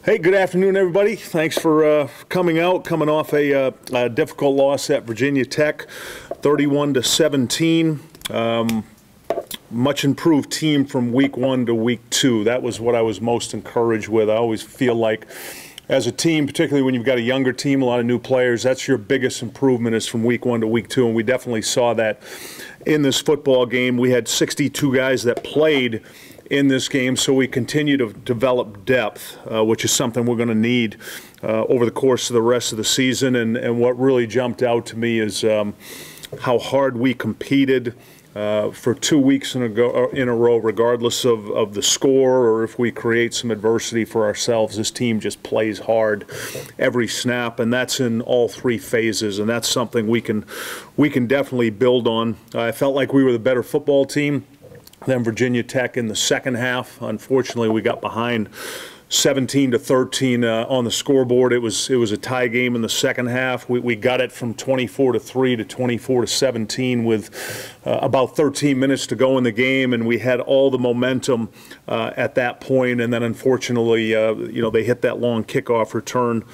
Hey, good afternoon, everybody. Thanks for coming out. Coming off a difficult loss at Virginia Tech, 31-17. Much improved team from week 1 to week 2. That was what I was most encouraged with. I always feel like, as a team, particularly when you've got a younger team, a lot of new players, that's your biggest improvement is from week 1 to week 2, and we definitely saw that in this football game. We had 62 guys that played in this game, so we continue to develop depth, which is something we're going to need over the course of the rest of the season. And what really jumped out to me is how hard we competed for 2 weeks in a row, regardless of the score or if we create some adversity for ourselves. This team just plays hard every snap, and that's in all 3 phases, and that's something we can definitely build on. I felt like we were the better football team than Virginia Tech in the second half. Unfortunately, we got behind 17-13 on the scoreboard. It was a tie game in the second half. We got it from 24-3 to 24-17 with about 13 minutes to go in the game, and we had all the momentum at that point. And then, unfortunately, they hit that long kickoff return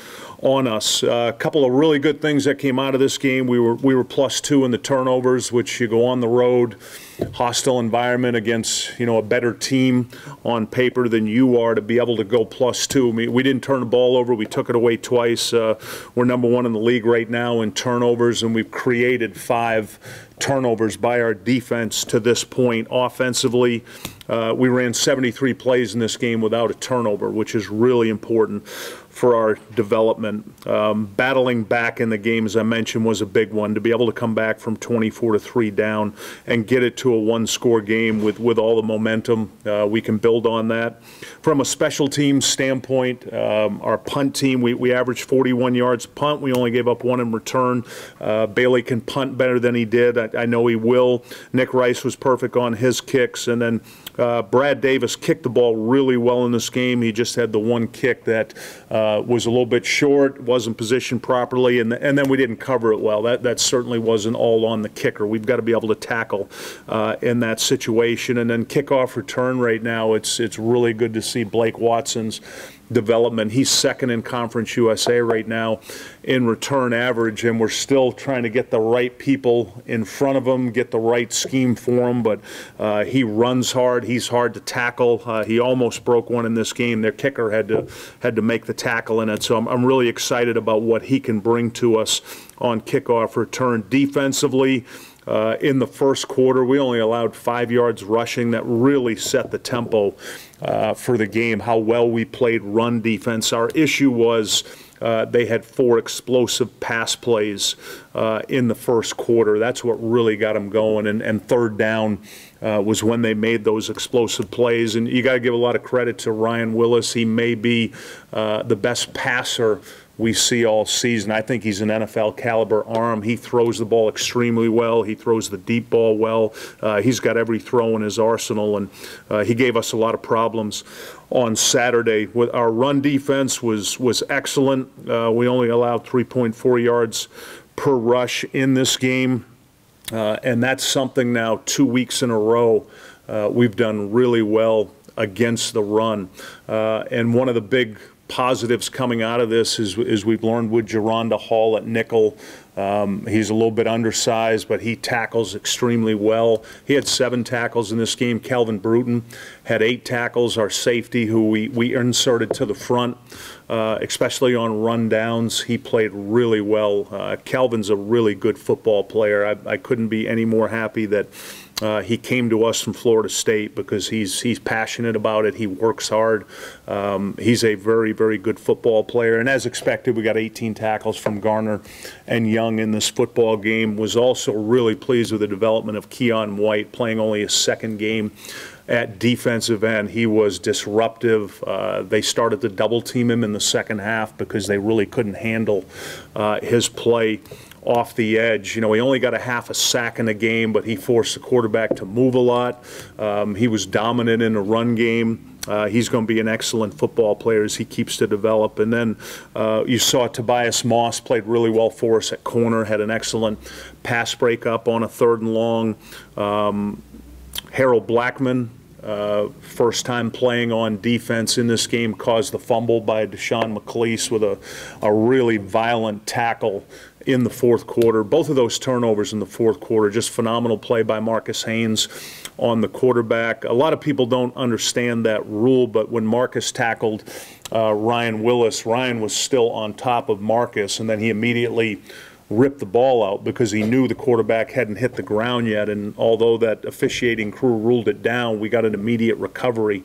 on us. A couple of really good things that came out of this game. We were +2 in the turnovers, which you go on the road, hostile environment against a better team on paper than you are, to be able to go +2. I mean, we didn't turn the ball over. We took it away twice. We're number 1 in the league right now in turnovers, and we've created 5 turnovers by our defense to this point. Offensively, we ran 73 plays in this game without a turnover, which is really important for our development. Battling back in the game, as I mentioned, was a big one. To be able to come back from 24-3 down and get it to a 1-score game with all the momentum, we can build on that. From a special teams standpoint, our punt team, we averaged 41 yards punt. We only gave up 1 in return. Bailey can punt better than he did. I know he will. Nick Rice was perfect on his kicks. And then Brad Davis kicked the ball really well in this game. He just had the one kick that was a little bit short, wasn't positioned properly, and then we didn't cover it well. That certainly wasn't all on the kicker. We've got to be able to tackle in that situation. And then kickoff return right now, it's really good to see Blake Watson's development. He's 2nd in Conference USA right now in return average, and we're still trying to get the right people in front of him, get the right scheme for him, but he runs hard. He's hard to tackle. He almost broke one in this game. Their kicker had to make the tackle in it, so I'm really excited about what he can bring to us on kickoff return. Defensively, in the first quarter, we only allowed 5 yards rushing. That really set the tempo for the game, how well we played run defense. Our issue was they had 4 explosive pass plays in the first quarter. That's what really got them going, and third down was when they made those explosive plays. And you got to give a lot of credit to Ryan Willis. He may be the best passer we see all season. I think he's an NFL caliber arm. He throws the ball extremely well. He throws the deep ball well. He's got every throw in his arsenal, and he gave us a lot of problems on Saturday. With our run defense was excellent. We only allowed 3.4 yards per rush in this game, and that's something now 2 weeks in a row we've done really well against the run. And one of the big positives coming out of this is we've learned with Geronda Hall at nickel. He's a little bit undersized, but he tackles extremely well. He had 7 tackles in this game. Calvin Bruton had 8 tackles. Our safety, who we inserted to the front, especially on run downs, he played really well. Calvin's a really good football player. I couldn't be any more happy that he came to us from Florida State, because he's passionate about it. He works hard. He's a very, very good football player. And as expected, we got 18 tackles from Garner and Young in this football game. Was also really pleased with the development of Keon White, playing only his 2nd game at defensive end. He was disruptive. They started to double team him in the second half because they really couldn't handle his play off the edge. He only got a half a sack in the game, but he forced the quarterback to move a lot. He was dominant in the run game. He's going to be an excellent football player as he keeps to develop. And then you saw Tobias Moss played really well for us at corner, had an excellent pass breakup on a 3rd and long. Harold Blackman first time playing on defense in this game, caused the fumble by Deshaun McClease with a really violent tackle in the fourth quarter. Both of those turnovers in the fourth quarter, just phenomenal play by Marcus Haynes on the quarterback. A lot of people don't understand that rule, but when Marcus tackled Ryan Willis, Ryan was still on top of Marcus, and then he immediately ripped the ball out because he knew the quarterback hadn't hit the ground yet. And although that officiating crew ruled it down, we got an immediate recovery.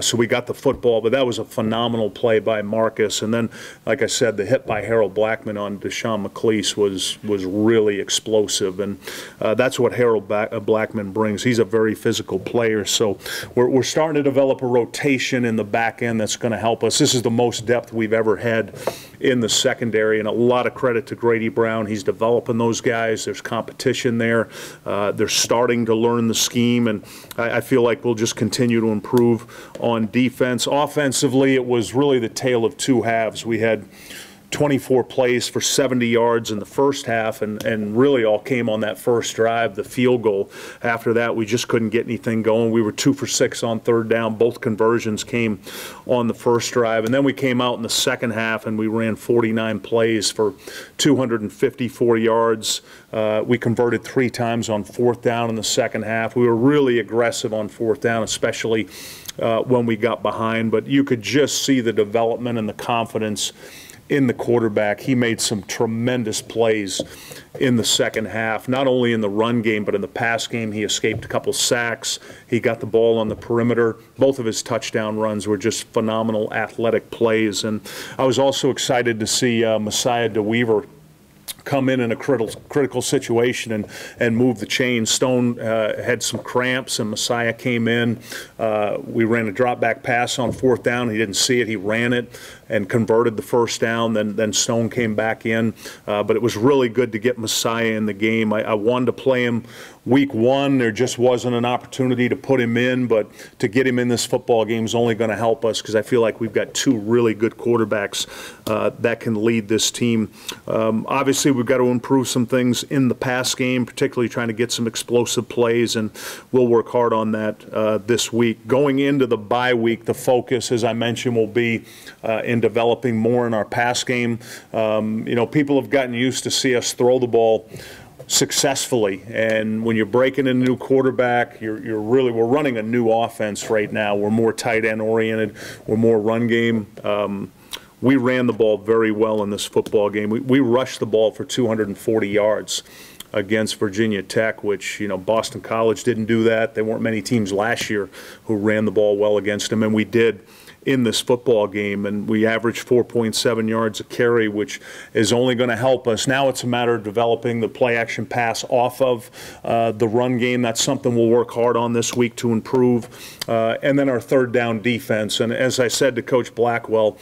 So we got the football, but that was a phenomenal play by Marcus. And then, like I said, the hit by Harold Blackman on Deshaun McClease was really explosive. And that's what Harold Blackman brings. He's a very physical player. So we're starting to develop a rotation in the back end that's going to help us. This is the most depth we've ever had in the secondary, and a lot of credit to Grady Brown. He's developing those guys. There's competition there. They're starting to learn the scheme, and I feel like we'll just continue to improve on defense. Offensively, it was really the tale of two halves. We had 24 plays for 70 yards in the first half, and really all came on that first drive, the field goal. After that, we just couldn't get anything going. We were 2 for 6 on third down. Both conversions came on the first drive. And then we came out in the second half, and we ran 49 plays for 254 yards. We converted 3 times on fourth down in the second half. We were really aggressive on fourth down, especially when we got behind. But you could just see the development and the confidence in the quarterback. He made some tremendous plays in the second half, not only in the run game, but in the pass game. He escaped a couple sacks. He got the ball on the perimeter. Both of his touchdown runs were just phenomenal athletic plays. And I was also excited to see Messiah DeWeaver come in a critical situation and move the chains. Stone had some cramps, and Messiah came in. We ran a drop back pass on fourth down. He didn't see it. He ran it and converted the first down. Then Stone came back in. But it was really good to get Messiah in the game. I wanted to play him week 1. There just wasn't an opportunity to put him in, but to get him in this football game is only going to help us because I feel like we've got 2 really good quarterbacks that can lead this team. Obviously, we've got to improve some things in the pass game, particularly trying to get some explosive plays, and we'll work hard on that this week. Going into the bye week, the focus, as I mentioned, will be in developing more in our pass game. People have gotten used to see us throw the ball successfully, and when you're breaking in a new quarterback, we're running a new offense right now. We're more tight end oriented. We're more run game. We ran the ball very well in this football game. We rushed the ball for 240 yards against Virginia Tech, which, Boston College didn't do that. There weren't many teams last year who ran the ball well against them, and we did in this football game, and we averaged 4.7 yards a carry, which is only going to help us. Now it's a matter of developing the play-action pass off of the run game. That's something we'll work hard on this week to improve. And then our third down defense. And as I said to Coach Blackwell,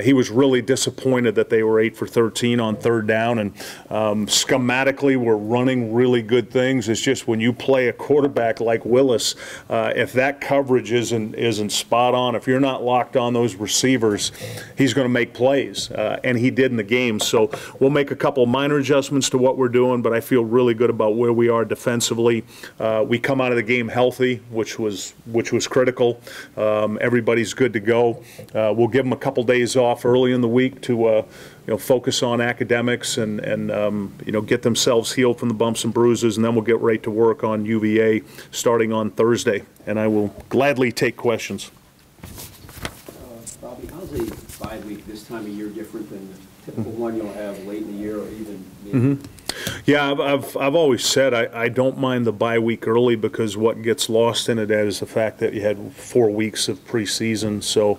he was really disappointed that they were 8 for 13 on third down. And schematically, we're running really good things. It's just when you play a quarterback like Willis, if that coverage isn't spot on, if you're not locked on those receivers, he's going to make plays, and he did in the game. So we'll make a couple minor adjustments to what we're doing, but I feel really good about where we are defensively. We come out of the game healthy, which was critical. Everybody's good to go. We'll give them a couple days off early in the week to focus on academics and get themselves healed from the bumps and bruises, and then we'll get right to work on UVA starting on Thursday. And I will gladly take questions. Bobby, how's a bye week this time of year different than the typical one you'll have late in the year or even maybe? Yeah, I've always said I don't mind the bye week early because what gets lost in it is the fact that you had 4 weeks of preseason. So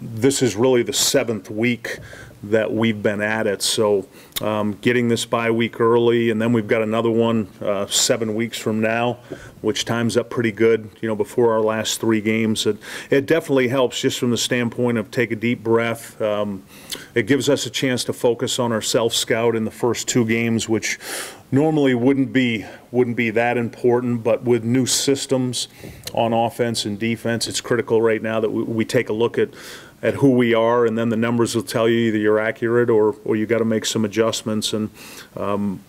this is really the 7th week that we've been at it. So getting this bye week early, and then we've got another one 7 weeks from now, which times up pretty good, before our last 3 games. It definitely helps just from the standpoint of take a deep breath. It gives us a chance to focus on our self-scout in the first 2 games, which normally wouldn't be that important, but with new systems on offense and defense, it's critical right now that we take a look at at who we are, and then the numbers will tell you either you're accurate or you got to make some adjustments. And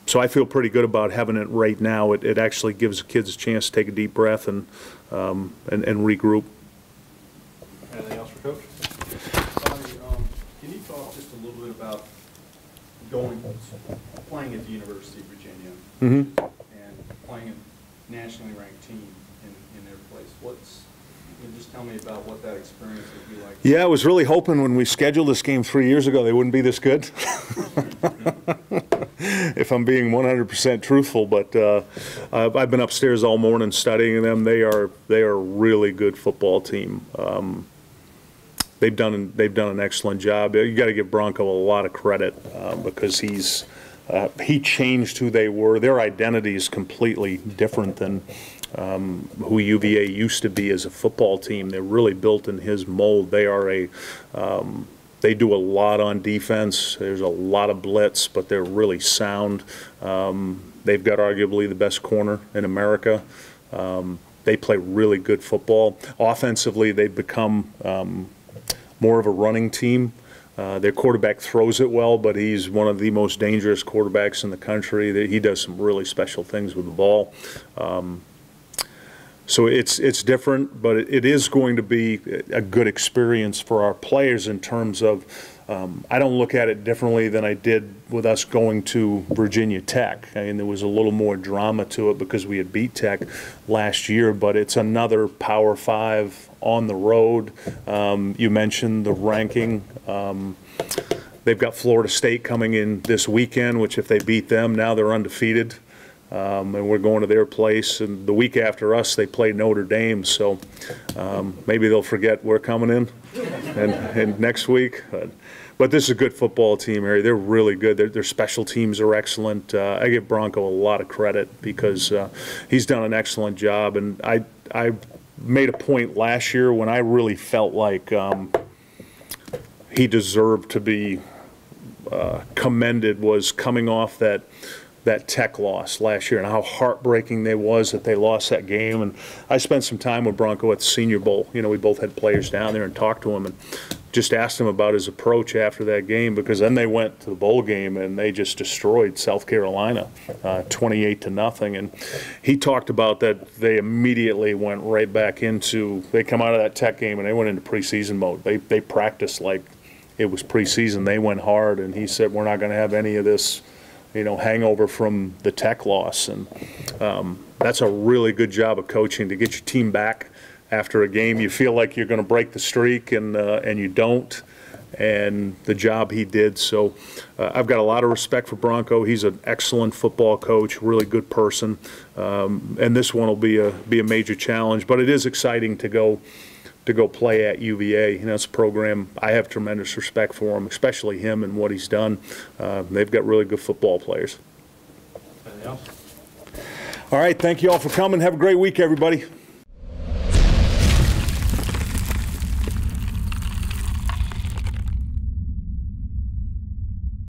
so I feel pretty good about having it right now. It actually gives the kids a chance to take a deep breath and regroup. Anything else for Coach? Bobby, can you talk just a little bit about playing at the University of Virginia and playing a nationally ranked team in their place? Can you just tell me about what that experience would be like? Yeah, I was really hoping when we scheduled this game 3 years ago they wouldn't be this good. If I'm being 100% truthful, but I've been upstairs all morning studying them. They are a really good football team. They've done an excellent job. You got to give Bronco a lot of credit because he changed who they were. Their identity is completely different than who UVA used to be as a football team. They're really built in his mold. They do a lot on defense. There's a lot of blitz, but they're really sound. They've got arguably the best corner in America. They play really good football. Offensively, they've become more of a running team. Their quarterback throws it well, but he's one of the most dangerous quarterbacks in the country. He does some really special things with the ball. So it's different, but it is going to be a good experience for our players in terms of I don't look at it differently than I did with us going to Virginia Tech. I mean, there was a little more drama to it because we had beat Tech last year, but it's another Power 5 on the road. You mentioned the ranking. They've got Florida State coming in this weekend, which if they beat them, now they're undefeated. And we're going to their place. And the week after us, they play Notre Dame. So maybe they'll forget we're coming in and next week. But this is a good football team, Harry. They're really good. Their special teams are excellent. I give Bronco a lot of credit because he's done an excellent job. And I made a point last year when I really felt like he deserved to be commended was coming off that Tech loss last year and how heartbreaking they was that they lost that game. And I spent some time with Bronco at the Senior Bowl. You know, we both had players down there and talked to him and just asked him about his approach after that game, because then they went to the bowl game and they just destroyed South Carolina 28-0. And he talked about that they immediately went right back into, they come out of that Tech game and they went into preseason mode. They practiced like it was preseason. They went hard, and he said, we're not going to have any of this, you know, hangover from the Tech loss. And that's a really good job of coaching to get your team back after a game. You feel like you're going to break the streak and you don't, and the job he did. So I've got a lot of respect for Bronco. He's an excellent football coach, really good person, and this one will be a major challenge. But it is exciting to go play at UVA. You know, it's a program I have tremendous respect for him, especially him and what he's done. They've got really good football players. Anything else? All right, thank you all for coming. Have a great week, everybody.